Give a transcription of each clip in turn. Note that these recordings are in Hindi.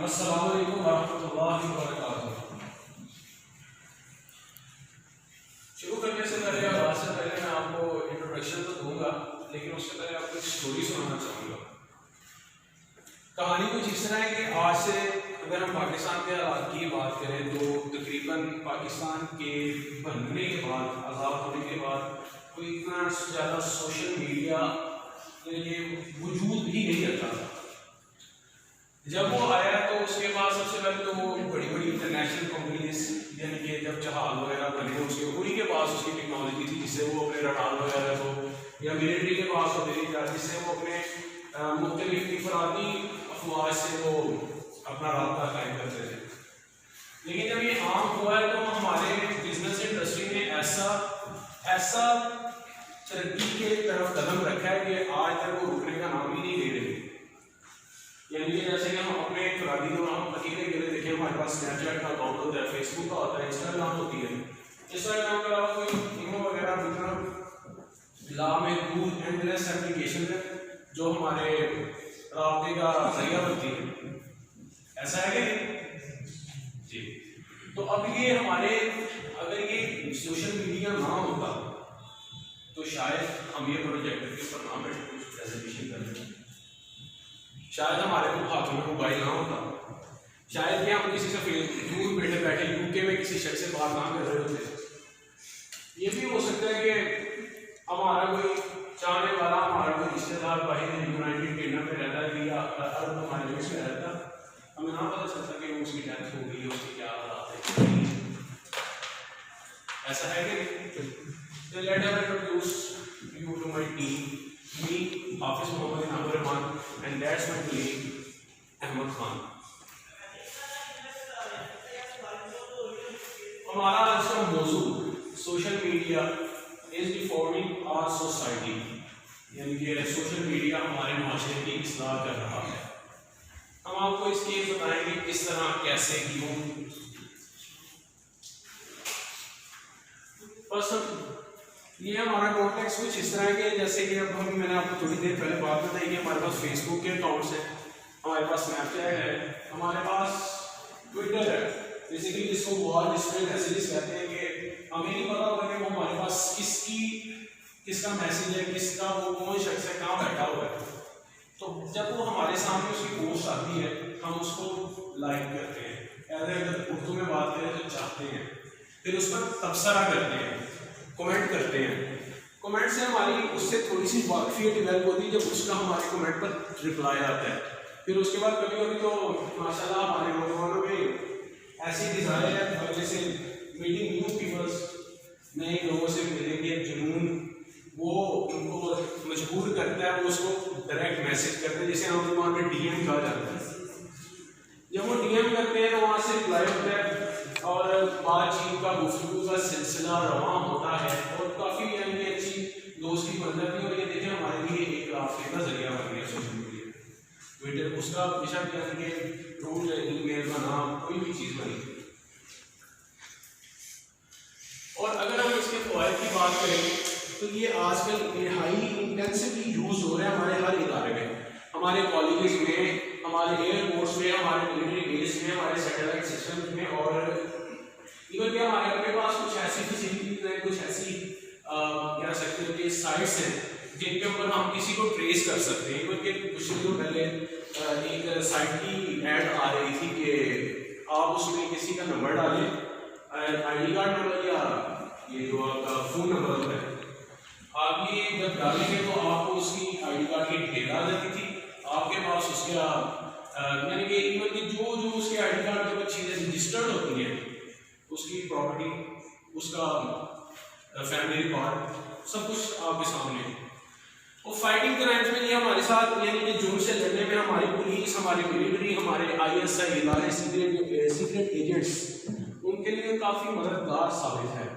अस्सलाम वालेकुम रहमतुल्लाहि व बरकातुहू। शुरू करने से पहले और आज से पहले मैं आपको इंट्रोडक्शन तो दूंगा, लेकिन उससे पहले आपको एक स्टोरी सुनाना चाहूँगा। कहानी कुछ इस तरह है कि आज से अगर हम पाकिस्तान के हालात की बात करें तो तकरीबन पाकिस्तान के बनने के बाद, आज़ाद होने के बाद कोई इतना ज़्यादा सोशल मीडिया ये वजूद भी नहीं रखता था। जब वो आया तो उसके बाद सबसे पहले तो वो बड़ी बड़ी इंटरनेशनल कंपनीज यानी कि जब जहाज वगैरह बने उसके उन्हीं के पास उसकी टेक्नोलॉजी थी जिससे वो अपने रडार वगैरह को या मिलिट्री के पास होती थी जिससे वो अपने मुख्तलिफ इफरादी अफवाज से वो अपना रास्ता कायम करते थे। लेकिन जब ये आम हुआ है तो हमारे बिजनेस इंडस्ट्री ने ऐसा तरक्की के तरफ कदम रखा है कि आज तक वो रुकने का नाम ही नहीं ले रही। यानी कि जैसे कि हम अपने इफरादी को हम अकेले देखें, हमारे पास स्नैपचैट का अकाउंट होता है, फेसबुक का होता है, इंस्टाग्राम होती है। इंस्टाग्राम के अलावा कोई इमो वगैरह जितना लामहदूद एंडलेस एप्लीकेशन है जो हमारे राब्ते का जरिया बनती है। ऐसा है कि जी। तो अब ये हमारे अगर ये सोशल मीडिया ना होता तो शायद हम ये प्रोजेक्ट के ऊपर ना बैठे कुछ प्रेजेंटेशन करते, शायद हमारे को हाथों में मोबाइल ना होता, शायद कि हम किसी से दूर बैठे बैठे यूके में किसी शख्स से बात ना कर रहे होते। ये भी हो सकता है कि हमारा कोई चाहने वाला, हमारा कोई रिश्तेदार बाहर यूनाइटेड किंगडम में रहता है या अरब माइग्रेट्स में रहता, हमें ना पता चलता कि उसकी डेथ हो गई, उसकी क्या हालात है। ऐसा है कि तो let us introduce you to my team, me Hafiz Mohammad Inam Rahman and that's my colleague Ahmad Khan. हमारा आज का मौजू social media is deforming our society, यानी कि सोशल मीडिया हमारे माशरे की इस्लाह कर रहा है। हम आपको इसके बताएंगे किस तरह, कैसे, क्यों। ये हमारा कॉन्टेक्स्ट कुछ इस तरह के जैसे कि अब मैंने आपको थोड़ी देर पहले बात बताई कि हमारे पास फेसबुक के अकाउंट्स हैं, हमारे पास स्नैपचैट है, हमारे पास ट्विटर है, बेसिकली जिसको वॉल डिस्प्ले मैसेजेस कहते हैं कि हमें नहीं पता होता कि वो हमारे पास किसका मैसेज है, किसका वो कौन शख्स है, कहाँ बैठा हुआ है। तो जब वो हमारे सामने उसकी पोस्ट आती है हम उसको लाइक करते हैं, अगर उर्दू में बात करें तो चाहते हैं, फिर उस पर तबसरा करते हैं, कमेंट करते हैं। कमेंट से हमारी उससे थोड़ी सी वाकफियत डेवलप होती है जब उसका हमारे कमेंट पर रिप्लाई आता है। फिर उसके बाद कभी कभी तो माशाल्लाह हमारे नौजवानों में ऐसी डिज़ायर है पहले से मीटिंग न्यू पीपल्स, नए लोगों से मिलने के जुनून वो उनको मजबूर करता है, वो उसको डायरेक्ट मैसेज करते हैं जिसे हम जुबान में डीएम कहा जाता है। जब वो डीएम करते हैं तो वहाँ से रिप्लाई होता है और बातचीत का गुफ्तगू का सिलसिला रवां होता है और काफ़ी यानी अच्छी दोस्ती बन जाती है। और ये देखें हमारे लिए एक रास्ते का जरिया बन गया सोशल मीडिया, ट्विटर उसका हमेशा यानी कि रोज ईमेल का नाम कोई भी चीज़ बनी। और अगर हम इसके फ़वाइद की बात करें तो ये आजकल हाईली इंटेंसिवली यूज हो रहा है हमारे हर इदारे में, हमारे कॉलेजेस में, हमारे एयरपोर्ट्स में, हमारे मिलिट्री बेस में, हमारे सैटेलाइट सिस्टम में, और इवन कि हमारे अपने पास कुछ ऐसी फैसिलिटीज हैं, कुछ ऐसी कह सकते हो कि साइट्स हैं जिनके ऊपर हम किसी को ट्रेस कर सकते हैं। इवन कि कुछ दिनों पहले एक साइट की ऐड आ रही थी कि आप उसमें किसी का नंबर डालें, ID कार्ड नंबर या ये जो आपका फ़ोन नंबर होता है, आप ये जब डालेंगे तो आपको उसकी ID कार्ड की डिटेल आ जाती थी आपके पास, उसका यानी कि इवन कि जो उसके ID कार्ड के ऊपर चीज़ें रजिस्टर्ड होती हैं, उसकी प्रॉपर्टी, उसका फैमिली रिकॉर्ड, सब कुछ आपके सामने है। और फाइटिंग क्राइम्स में ये हमारे साथ यानी कि जुर्म से लड़ने में हमारी पुलिस, हमारी मिलिट्री, हमारे ISI इदारे, सीक्रेट एजेंट्स, उनके लिए काफ़ी मददगार साबित है।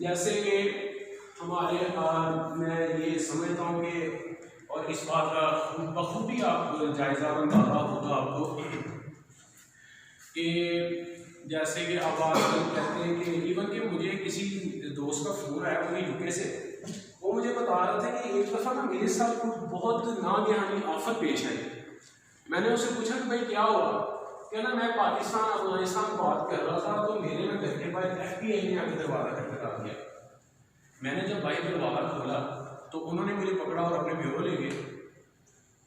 जैसे कि हमारे मैं ये समझता हूँ कि और इस बात का बखूबी आप जायजा अंदाजा होगा आपको कि जैसे कि आप आजकल कहते हैं कि इवन कि मुझे किसी दोस्त का फ़ोन आया वही यूके से, वो मुझे बता रहा था कि एक दफ़ा ना मेरे साथ कुछ बहुत नागहानी आफत पेश आई मैंने उससे पूछा कि भाई क्या हुआ, कहना मैं पाकिस्तान अफगानिस्तान बात कर रहा था तो मेरे में घर के बाहर FBI ने आके दरवाजा खटखटा दिया। मैंने जब भाई दरवाजा खोला तो उन्होंने मुझे पकड़ा और अपने ब्यूरो ले गए।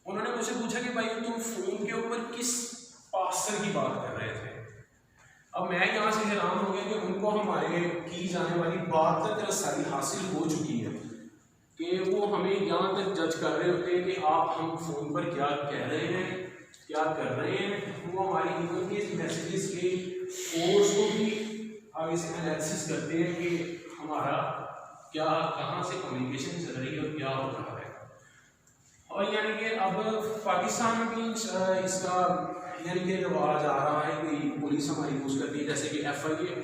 उन्होंने मुझसे पूछा कि भाई तुम फोन के ऊपर किस पास्टर की बात कर रहे थे। अब मैं यहाँ से हैरान हो गया कि उनको हमारे की जाने वाली बात तक रसाई हासिल हो चुकी है कि वो हमें यहाँ तक जज कर रहे होते हैं कि आप हम फोन पर क्या कह रहे हैं, क्या कर रहे हैं। वो हमारी ईमेल के मैसेजेस के कोर्स को भी आगे से एनालिसिस करते हैं कि हमारा क्या कहाँ से कम्युनिकेशन चल रही है और क्या हो रहा है। और यानी कि अब पाकिस्तान में भी इसका यानी कि रिवाज आ रहा है कि पुलिस हमारी यूज़ करती है, जैसे कि FIA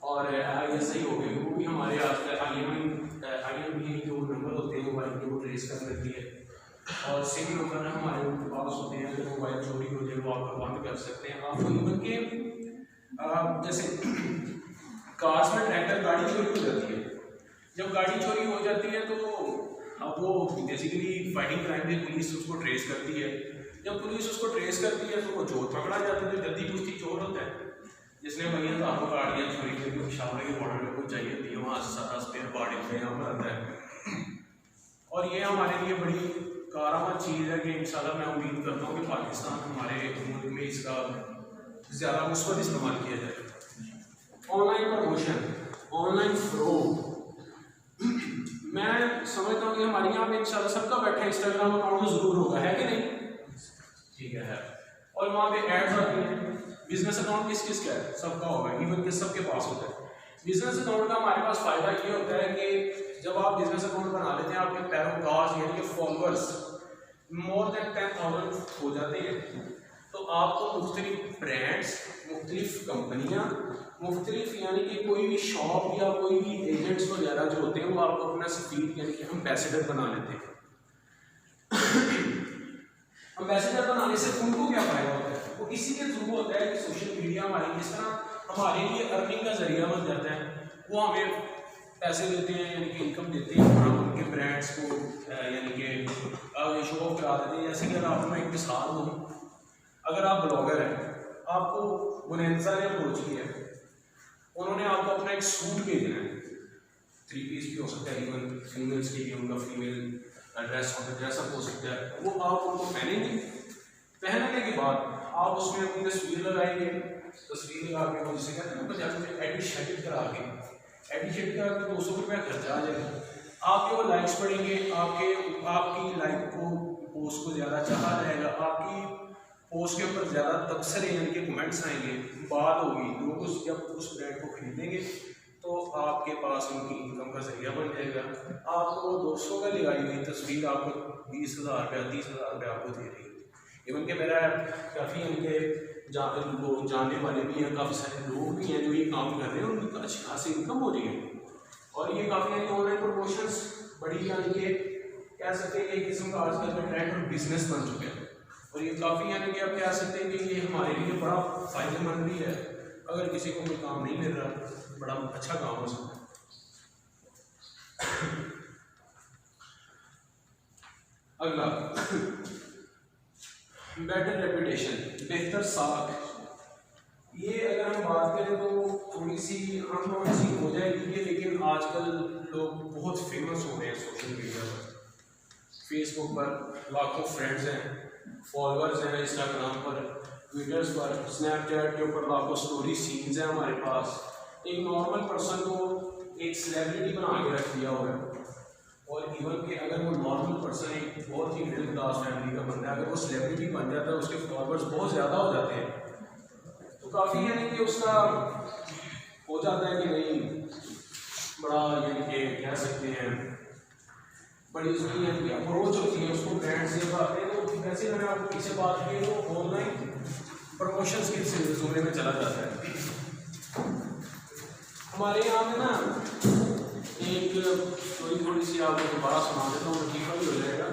और ISI हो गए, वो भी हमारे आजकल IMEI जो नंबर होते हैं मोबाइल के वो ट्रेस कर लेती है। और सिम नंबर हमारे उनके पास होते हैं, अगर मोबाइल चोरी हो जाए वो आप बंद कर सकते हैं। आप इवन के जैसे कार्स में ट्रैक्टर गाड़ी चोरी हो जाती है, जब गाड़ी चोरी हो जाती है तो अब वो बेसिकली फाइटिंग क्राइम में पुलिस उसको ट्रेस करती है। जब पुलिस उसको ट्रेस करती है तो वो चोर पकड़ा जाता है, जो जल्दी कुश्ती चोर होता है जिसने भैया तो आपको गाड़ियाँ चोरी करके पिशावर के बॉर्डर में कुछ चाहिए थी, वहाँ से सारा स्पेयर पार्ट यहाँ पर आता है। और ये हमारे लिए बड़ी कारामद चीज़ है कि इंशाल्लाह मैं उम्मीद करता हूँ कि पाकिस्तान हमारे मुल्क में इसका ज़्यादा मुस्बत इस्तेमाल किया जाए। ऑनलाइन प्रमोशन, ऑनलाइन फ्रॉड, मैं समझता हूँ कि हमारे यहाँ पे इंशाल्लाह सबका बैठा इंस्टाग्राम अकाउंट तो ज़रूर होगा, है कि नहीं? ठीक है। और वहाँ पे एड्स आती हैं। बिजनेस अकाउंट किस किस का है? सबका होगा, इवन के सबके पास होता है। बिजनेस अकाउंट का हमारे पास फ़ायदा ये होता है कि जब आप बिजनेस अकाउंट बना लेते हैं, आपके पैरोकार्स यानी कि फॉलोअर्स मोर देन 10,000 हो जाते हैं, तो आपको मुख्तलिफ ब्रांड्स, मुख्तलिफ कंपनियाँ, मुख्तलिफ यानी कि कोई भी शॉप या कोई भी एजेंट्स वगैरह जो होते हैं वो आपको अपना सफीर यानी कि एम्बेसडर बना लेते हैं। एम्बेसडर बनाने से उनको क्या फायदा होता है? वो इसी के थ्रू होता है कि सोशल मीडिया हमारी किस तरह हमारे लिए अर्निंग का जरिया बन जाता है। वो हमें पैसे देते हैं यानी कि इनकम देते हैं और हम उनके ब्रांड्स को यानी कि शो ऑफ करा देते हैं। जैसे कि अगर आपको मैं एक मिसाल दूँ, अगर आप ब्लॉगर हैं, आपको बुनेंजा ने अप्रोच किया है, उन्होंने आपको अपना एक सूट भेजना है, 3 पीस भी हो सकता है, इवन फीमेल्स के लिए उनका फीमेल ड्रेस ड्रेसअप हो सकता है, वो आप उनको पहनेंगे। पहनने के बाद आप उसमें अपनी तस्वीर लगाएंगे, तस्वीर लगा के वो जिसे कहते हैं ना पंजाबी में एडिट करा के 200 रुपया खर्चा आ जाएगा। आपके वो लाइक्स बढ़ेंगे, आपकी लाइक को पोस्ट को ज़्यादा चाहा जाएगा, आपकी पोस्ट के ऊपर ज़्यादा तबसरे यानी कि कमेंट्स आएंगे, बात होगी, लोग जब उस ब्रांड को खरीदेंगे तो आपके पास उनकी इनकम का जरिया बन जाएगा। आपको 200 का लगाई हुई तस्वीर आपको 20,000 रुपया 30,000 रुपया आपको दे रही है। इवन के मेरा काफ़ी इनके लोग जानने वाले भी हैं, काफ़ी सारे लोग भी हैं जो ये काम कर रहे हैं, उनकी अच्छी खासी इनकम हो रही है। और ये काफ़ी यानी ऑनलाइन प्रमोशंस बड़ी यानी कि कह सकते हैं कि एक किस्म का आजकल का ट्रेंड और बिजनेस बन चुका है। और ये काफ़ी यानी कि आप कह सकते हैं कि ये हमारे लिए बड़ा फ़ायदेमंद भी है। अगर किसी को कोई काम नहीं मिल रहा, बड़ा अच्छा काम हो सकता है। अगला, बेटर रेपुटेशन, बेहतर साख। ये अगर हम बात करें तो थोड़ी सी अननोन सी हो जाएगी, लेकिन आजकल लोग बहुत फेमस हो रहे हैं सोशल मीडिया पर। फेसबुक पर लाखों फ्रेंड्स हैं, फॉलोअर्स हैं, इंस्टाग्राम पर, ट्विटर्स पर, स्नैपचैट के ऊपर लाखों स्टोरी सीन्स हैं हमारे पास। एक नॉर्मल पर्सन को एक सेलिब्रिटी बना के रख दिया हुआ है। और इवन कि अगर वो नॉर्मल पर्सन एक बहुत ही मिडिल क्लास फैमिली का बंदा है, अगर वो सेलिब्रिटी बन जाता है, उसके फॉलोअर्स बहुत ज़्यादा हो जाते हैं, तो काफ़ी यानी कि उसका हो जाता है कि नहीं, बड़ा यानी कि कह सकते हैं बड़ी उसकी यानी कि अप्रोच होती है, उसको ब्रांड से आते हैं। तो वैसे मैंने आपको पीछे बात की तो ऑनलाइन प्रमोशंस के जुमले में चला जाता है। हमारे यहाँ में ना एक स्टोरी थोड़ी सी आपको दोबारा सुना देता हूँ, ठीक भी हो जाएगा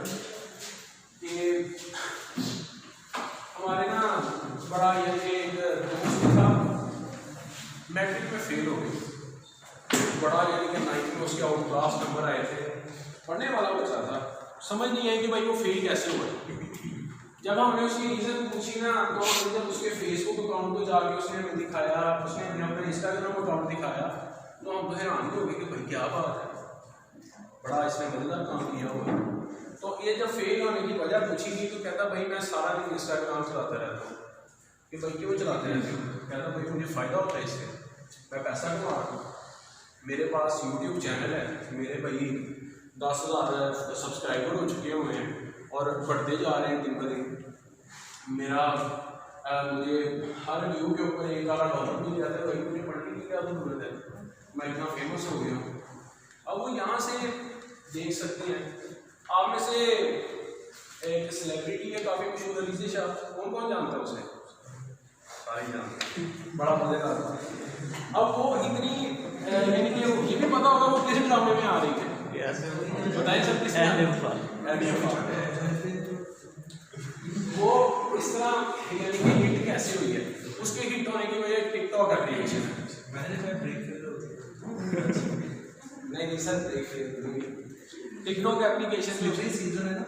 कि हमारे ना बड़ा यानी एक दोस्त था, मैट्रिक में फेल हो गई, बड़ा यानी कि 9th में उसके आउट क्लास नंबर आए थे, पढ़ने वाला बच्चा था, समझ नहीं आई कि भाई वो फेल कैसे हुआ। जब हमने उसकी रीज़न पूछी ना, तो हमने जब उसके फेसबुक अकाउंट को जाके उसने हमें दिखाया, उसने हमें अपना इंस्टाग्राम अकाउंट दिखाया, तो हम हैरान हो गए कि भाई क्या बात है, बड़ा इसने मजेदार काम किया हुआ। तो ये जब फेल होने की वजह पूछी थी तो कहता भाई मैं सारा दिन इंस्टाग्राम चलाता रहता हूँ। कि भाई क्यों चलाते रहते हो? कहता भाई मुझे फ़ायदा होता है इससे, मैं पैसा कमा रहा हूँ, मेरे पास यूट्यूब चैनल है, मेरे भाई 10,000 सब्सक्राइबर हो चुके हुए हैं और बढ़ते जा रहे हैं दिन ब दिन। मेरा मुझे हर व्यू के ऊपर $1 मिल जाता है, भाई मुझे पढ़ने की क्या ज़रूरत है, मैं इतना फेमस हो गया हूँ। अब वो यहाँ से देख सकते हैं, आप में से एक सेलिब्रिटी है काफ़ी मशहूर, अलीज़ा शाह, कौन जानता है उसे? सारे जानते हैं, बड़ा मज़ेदार था। अब वो इतनी यानी कि ये भी पता होगा वो किस ड्रामे में आ रही है, बताइए सर किस वो इस तरह यानी कि हिट कैसे हुई है? उसके हिट होने की वजह टिकटॉक एप्लीकेशन नहीं सर, टिकटॉक एप्लीकेशन में सीजन है ना,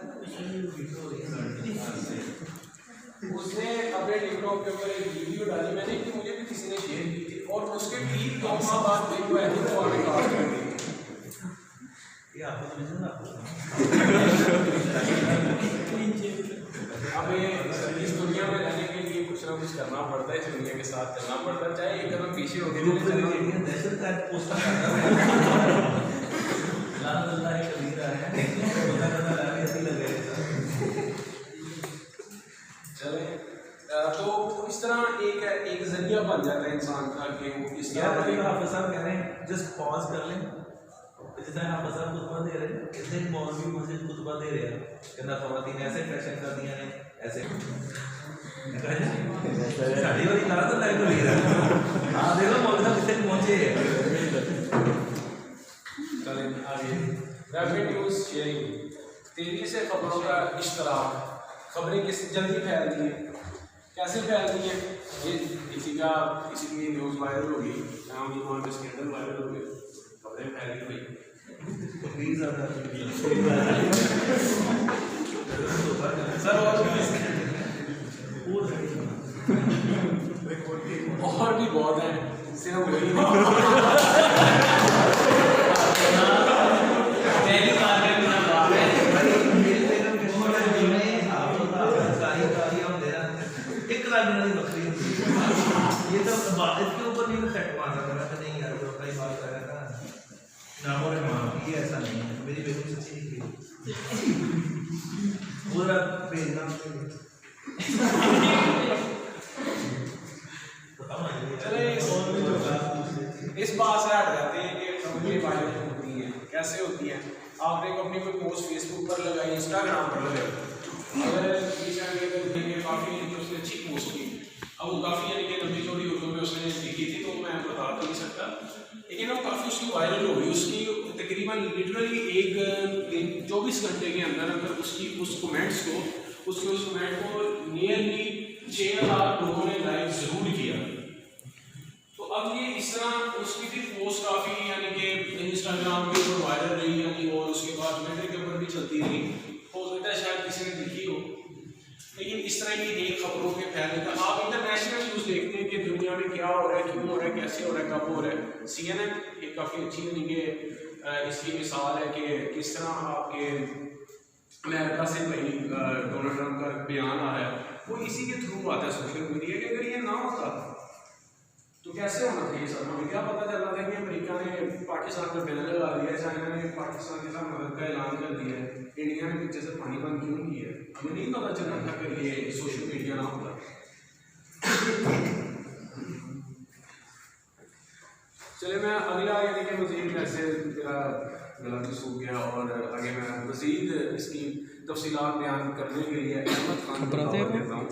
उसने अपने टिकटॉक के ऊपर एक वीडियो डाली, मैंने कि मुझे भी किसी ने शेयर की थी, और उसके ठीक 2 माह बाद देखो ऐसे तो आगे कास्ट कर दी। अब इस दुनिया में रहने के लिए कुछ ना कुछ करना पड़ता है, इस दुनिया के साथ चलना पड़ता है, चाहे एक कदम पीछे हो चले। तो इस तरह एक जरिया बन जाता है इंसान का कि वो इस तरह हाफिज़ साहब कह रहे हैं जस्ट पॉज कर लें। जैसे हाफिज़ साहब खुतबा दे रहे हैं, इतने मौलवी मस्जिद खुतबा दे रहे हैं कि ना ख़वातीन ऐसे फैशन कर दिया ने ऐसे साड़ी वाली लाल तो लाइव हो रही है। हाँ देखो मौलवी साहब कितने पहुंचे हैं। चलें आगे। रैपिड न्यूज़ शेयरिंग, तेजी से खबरों का इश्तराक, खबरें किस जल्दी फैलती हैं, कैसे फैलती हैं? ये किसी की न्यूज़ वायरल होगी, वहाँ पे स्कैंडल वायरल हो गए, खबरें फैल गई भाई, सर और भी बहुत है, सिर्फ वही ये तो इसके ऊपर नहीं सेट मारना था, मैं नहीं यार जो कई बात कर रहा था नामों ने माफ किया, ऐसा नहीं है, मेरी बेटी सच्ची थी पूरा भेजना। चले इस बात से हट जाते हैं कि खबरें वायरल होती हैं, कैसे होती हैं? आपने अपनी कोई पोस्ट फेसबुक पर लगाई, इंस्टाग्राम पर लगाई, अगर काफ़ी उसने अच्छी पोस्ट की, अब वो काफ़ी यानी कि लंबी चौड़ी उर्दू में उसने लिखी थी तो मैं बता तो नहीं सकता, लेकिन वो काफ़ी उसकी वायरल हो गई। उसकी तकरीबन लिटरली 24 घंटे के अंदर अंदर उसकी उस कमेंट को नियरली 6,000 लोगों ने लाइक ज़रूर किया। तो अब ये इस तरह उसकी भी पोस्ट काफ़ी यानी कि इंस्टाग्राम के ऊपर वायरल रही, यानी और उसके बाद ट्विटर के ऊपर भी चलती रही, हो सकता है शायद किसी ने देखी हो। लेकिन इस तरह की एक खबरों के फैलने का आप इंटरनेशनल न्यूज़ देखते हैं कि दुनिया में क्या हो रहा है, क्यों हो रहा है, कैसे हो रहा है, कब हो रहा है। CNN एक काफ़ी अच्छी यानी कि इसकी मिसाल है कि किस तरह आपके अमेरिका से भाई डोनाल्ड ट्रंप का बयान आ रहा है, वो इसी के थ्रू आता है सोशल मीडिया के। अगर ये ना होता तो कैसे होना चाहिए सर? हमें क्या पता चलना था कि अमेरिका ने पाकिस्तान पर बैन लगा दिया, चाइना ने पाकिस्तान के साथ मदद का ऐलान कर दिया है, इंडिया ने पीछे से पानी बंद क्यों किया है? हमें नहीं पता चलना था कि ये सोशल मीडिया ना होता। चले मैं अगला यानी कि मज़ीद वैसे मेरा गला भी सूख गया और आगे मैं मज़ीद इसकी तफसीलात बयान करने के लिए अहमद खान को देता हूँ।